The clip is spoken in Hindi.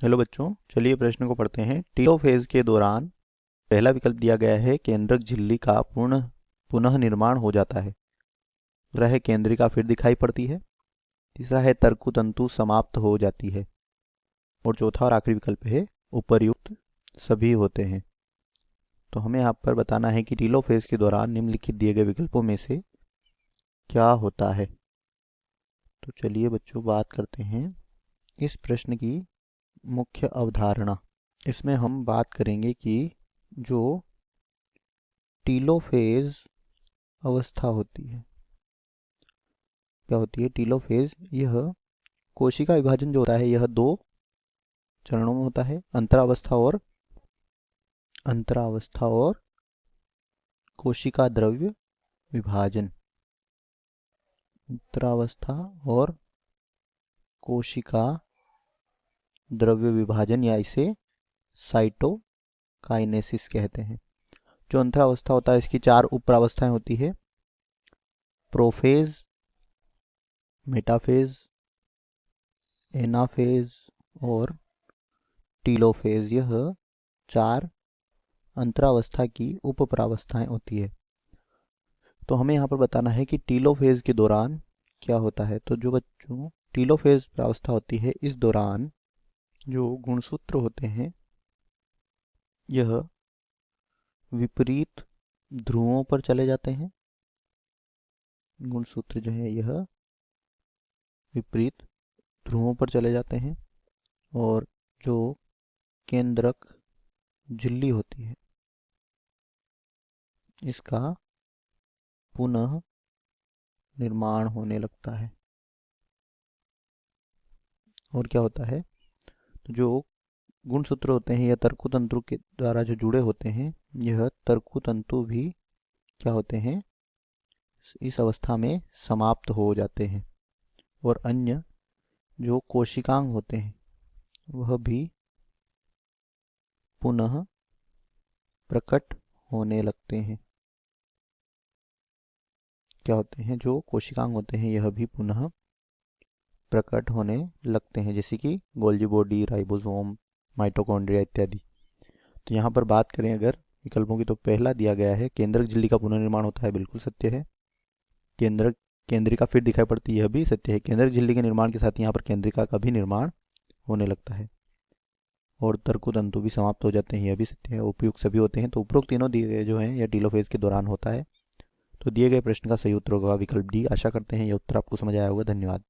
हेलो बच्चों, चलिए प्रश्न को पढ़ते हैं। टीलोफेज के दौरान पहला विकल्प दिया गया है, केंद्रक झिल्ली का पुनः निर्माण हो जाता है। दूसरा है केंद्रिका फिर दिखाई पड़ती है। तीसरा है तर्कुतंतु समाप्त हो जाती है। और चौथा और आखिरी विकल्प है उपर्युक्त सभी होते हैं। तो हमें यहाँ पर बताना है कि टीलोफेज के दौरान निम्नलिखित दिए गए विकल्पों में से क्या होता है। तो चलिए बच्चों बात करते हैं इस प्रश्न की मुख्य अवधारणा। इसमें हम बात करेंगे कि जो टीलोफेज अवस्था होती है, क्या होती है टीलोफेज। यह कोशिका विभाजन जो होता है यह दो चरणों में होता है, अंतरावस्था और कोशिका द्रव्य विभाजन। अंतरावस्था और कोशिका द्रव्य विभाजन या इसे साइटोकाइनेसिस कहते हैं। जो अंतरावस्था होता है इसकी चार उपअवस्थाएं होती है, प्रोफेज, मेटाफेज, एनाफेज और टीलोफेज। यह चार अंतरावस्था की उपप्रावस्थाएं होती है। तो हमें यहाँ पर बताना है कि टीलोफेज के दौरान क्या होता है। तो जो बच्चों टीलोफेज प्रावस्था होती है, इस दौरान जो गुणसूत्र होते हैं यह विपरीत ध्रुवों पर चले जाते हैं। गुणसूत्र जो है यह विपरीत ध्रुवों पर चले जाते हैं और जो केंद्रक झिल्ली होती है इसका पुनः निर्माण होने लगता है। और क्या होता है, तो जो गुणसूत्र होते हैं यह तर्कुतंतु के द्वारा जो जुड़े होते हैं, यह तर्कुतंतु भी क्या होते हैं इस अवस्था में समाप्त हो जाते हैं। और अन्य जो कोशिकांग होते हैं वह भी पुनः प्रकट होने लगते हैं। क्या होते हैं, जो कोशिकांग होते हैं यह भी पुनः प्रकट होने लगते हैं, जैसे कि गोल्जी बॉडी, राइबोसोम, माइटोकॉन्ड्रिया इत्यादि। तो यहाँ पर बात करें अगर विकल्पों की, तो पहला दिया गया है केंद्रक झिल्ली का पुनर्निर्माण होता है, बिल्कुल सत्य है। केंद्रिका फिर दिखाई पड़ती है, यह भी सत्य है। केंद्रक झिल्ली के निर्माण के साथ यहाँ पर केंद्रिका का भी निर्माण होने लगता है और तर्कुतंतु भी समाप्त हो जाते हैं, यह भी सत्य है। उपयुक्त सभी होते हैं। तो उपरोक्त तीनों दिए गए जो हैं यह टीलोफेज के दौरान होता है। तो दिए गए प्रश्न का सही उत्तर होगा विकल्प डी। आशा करते हैं यह उत्तर आपको समझ आया होगा। धन्यवाद।